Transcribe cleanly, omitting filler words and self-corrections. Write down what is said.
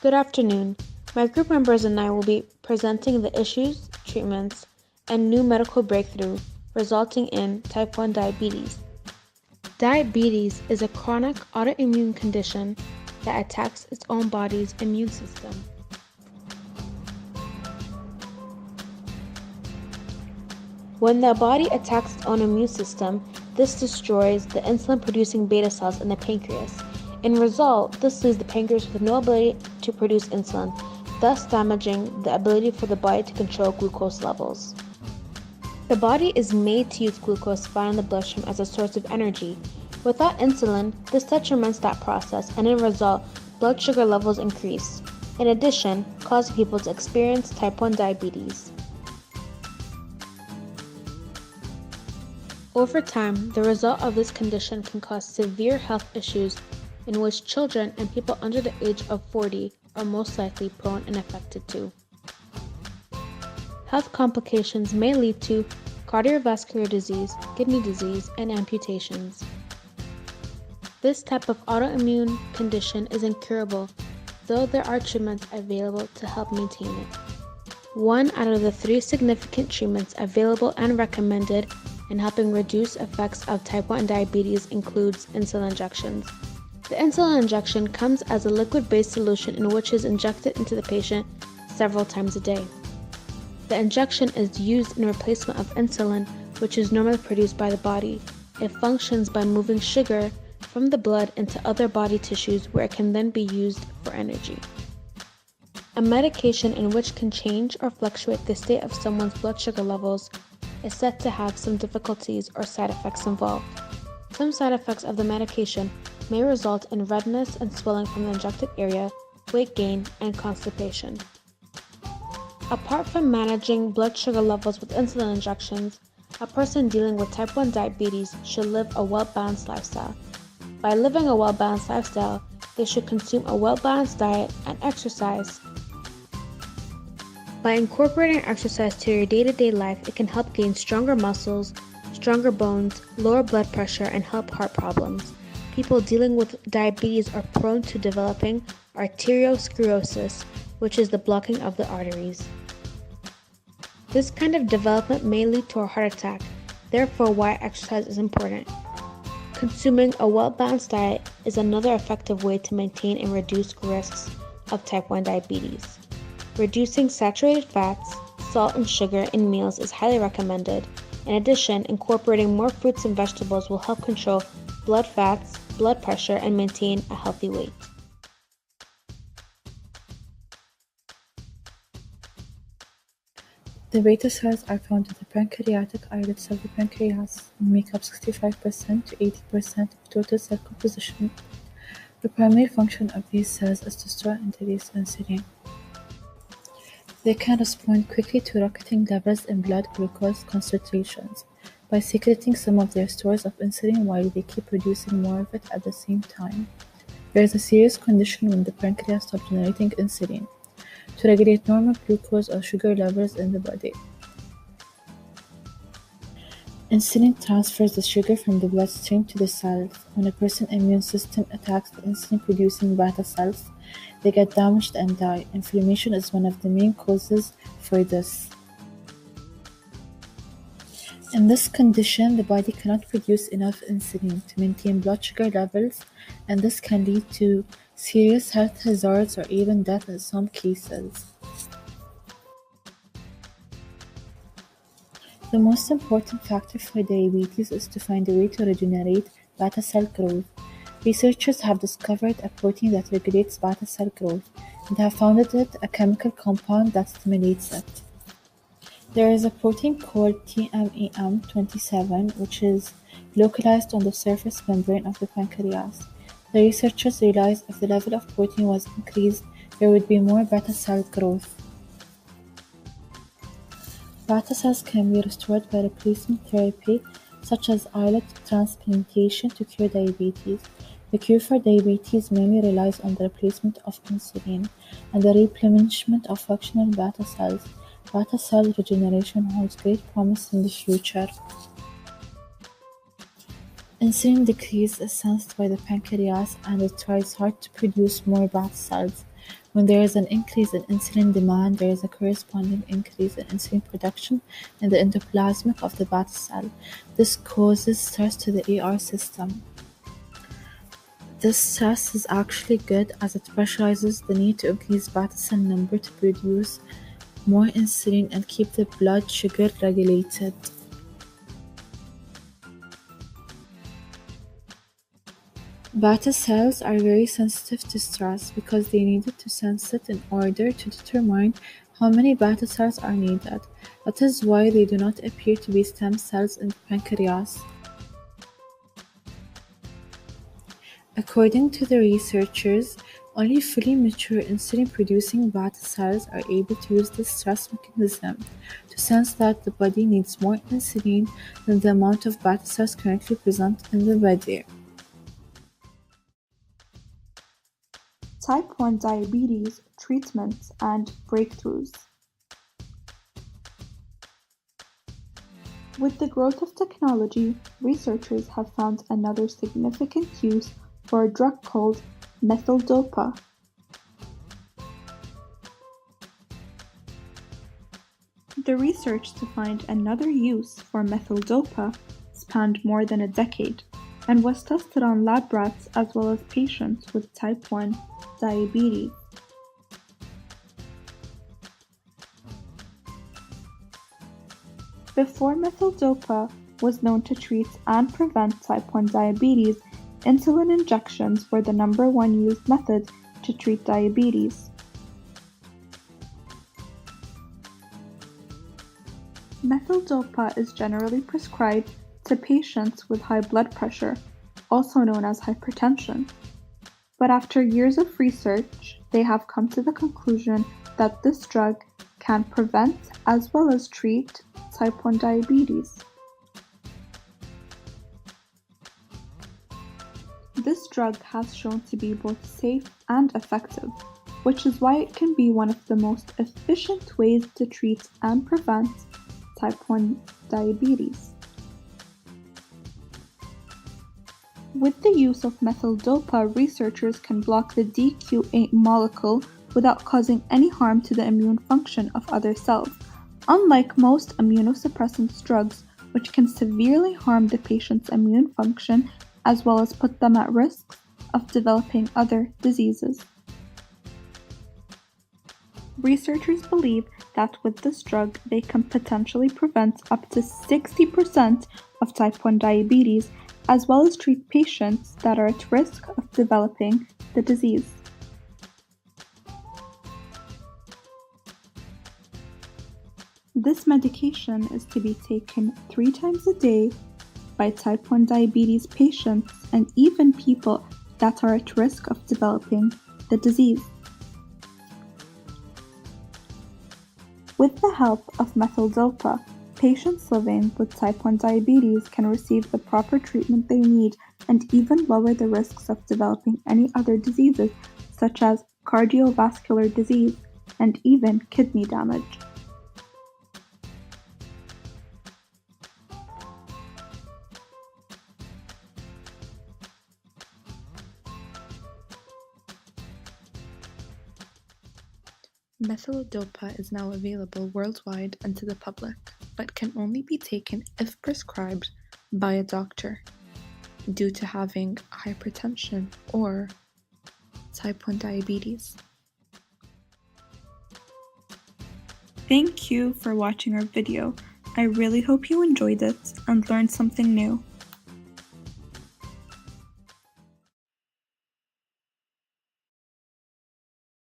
Good afternoon. My group members and I will be presenting the issues, treatments, and new medical breakthrough resulting in type 1 diabetes. Diabetes is a chronic autoimmune condition that attacks its own body's immune system. When the body attacks its own immune system, this destroys the insulin-producing beta cells in the pancreas. In result, this leaves the pancreas with no ability to produce insulin, thus damaging the ability for the body to control glucose levels. The body is made to use glucose found in the bloodstream as a source of energy. Without insulin, this detriments that process, and in result, blood sugar levels increase. In addition, causing people to experience type 1 diabetes. Over time, the result of this condition can cause severe health issues in which children and people under the age of 40 are most likely prone and affected to. Health complications may lead to cardiovascular disease, kidney disease, and amputations. This type of autoimmune condition is incurable, though there are treatments available to help maintain it. One out of the 3 significant treatments available and recommended in helping reduce effects of type 1 diabetes includes insulin injections. The insulin injection comes as a liquid-based solution in which is injected into the patient several times a day. The injection is used in replacement of insulin, which is normally produced by the body. It functions by moving sugar from the blood into other body tissues where it can then be used for energy. A medication in which can change or fluctuate the state of someone's blood sugar levels is said to have some difficulties or side effects involved. Some side effects of the medication may result in redness and swelling from the injected area, weight gain, and constipation. Apart from managing blood sugar levels with insulin injections, a person dealing with type 1 diabetes should live a well-balanced lifestyle. By living a well-balanced lifestyle, they should consume a well-balanced diet and exercise. By incorporating exercise to your day-to-day life, it can help gain stronger muscles, stronger bones, lower blood pressure, and help heart problems. People dealing with diabetes are prone to developing arteriosclerosis, which is the blocking of the arteries. This kind of development may lead to a heart attack, therefore why exercise is important. Consuming a well-balanced diet is another effective way to maintain and reduce risks of type 1 diabetes. Reducing saturated fats, salt, and sugar in meals is highly recommended. In addition, incorporating more fruits and vegetables will help control blood fats, blood pressure, and maintain a healthy weight. The beta cells are found in the pancreatic islets of the pancreas and make up 65% to 80% of total cell composition. The primary function of these cells is to store and release insulin. They can respond quickly to rocketing levels in blood glucose concentrations by secreting some of their stores of insulin while they keep producing more of it at the same time. There is a serious condition when the pancreas stops generating insulin to regulate normal glucose or sugar levels in the body. Insulin transfers the sugar from the bloodstream to the cells. When a person's immune system attacks the insulin-producing beta cells, they get damaged and die. Inflammation is one of the main causes for this. In this condition, the body cannot produce enough insulin to maintain blood sugar levels, and this can lead to serious health hazards or even death in some cases. The most important factor for diabetes is to find a way to regenerate beta cell growth. Researchers have discovered a protein that regulates beta cell growth and have found it a chemical compound that stimulates it. There is a protein called TMEM27 which is localized on the surface membrane of the pancreas. The researchers realized if the level of protein was increased, there would be more beta cell growth. Beta cells can be restored by replacement therapy such as islet transplantation to cure diabetes. The cure for diabetes mainly relies on the replacement of insulin and the replenishment of functional beta cells. Beta cell regeneration holds great promise in the future. Insulin decrease is sensed by the pancreas and it tries hard to produce more beta cells. When there is an increase in insulin demand, there is a corresponding increase in insulin production in the endoplasmic of the beta cell. This causes stress to the AR system. This stress is actually good as it pressurizes the need to increase beta cell number to produce more insulin and keep the blood sugar regulated. Beta cells are very sensitive to stress because they needed to sense it in order to determine how many beta cells are needed. That is why they do not appear to be stem cells in the pancreas. According to the researchers, only fully mature insulin-producing beta cells are able to use this stress mechanism to sense that the body needs more insulin than the amount of beta cells currently present in the body. Type 1 diabetes treatments and breakthroughs. With the growth of technology, researchers have found another significant use for a drug called methyldopa. The research to find another use for methyldopa spanned more than a decade and was tested on lab rats as well as patients with type 1 diabetes. Before methyldopa was known to treat and prevent type 1 diabetes, insulin injections were the number one used method to treat diabetes. Methyldopa is generally prescribed to patients with high blood pressure, also known as hypertension. But after years of research, they have come to the conclusion that this drug can prevent as well as treat type 1 diabetes. This drug has shown to be both safe and effective, which is why it can be one of the most efficient ways to treat and prevent type 1 diabetes. With the use of methyldopa, researchers can block the DQ8 molecule without causing any harm to the immune function of other cells, unlike most immunosuppressant drugs, which can severely harm the patient's immune function as well as put them at risk of developing other diseases. Researchers believe that with this drug, they can potentially prevent up to 60% of type 1 diabetes, as well as treat patients that are at risk of developing the disease. This medication is to be taken 3 times a day by type 1 diabetes patients and even people that are at risk of developing the disease. With the help of methyldopa, patients living with type 1 diabetes can receive the proper treatment they need and even lower the risks of developing any other diseases such as cardiovascular disease and even kidney damage. Methyldopa is now available worldwide and to the public, but can only be taken if prescribed by a doctor due to having hypertension or type 1 diabetes. Thank you for watching our video. I really hope you enjoyed it and learned something new.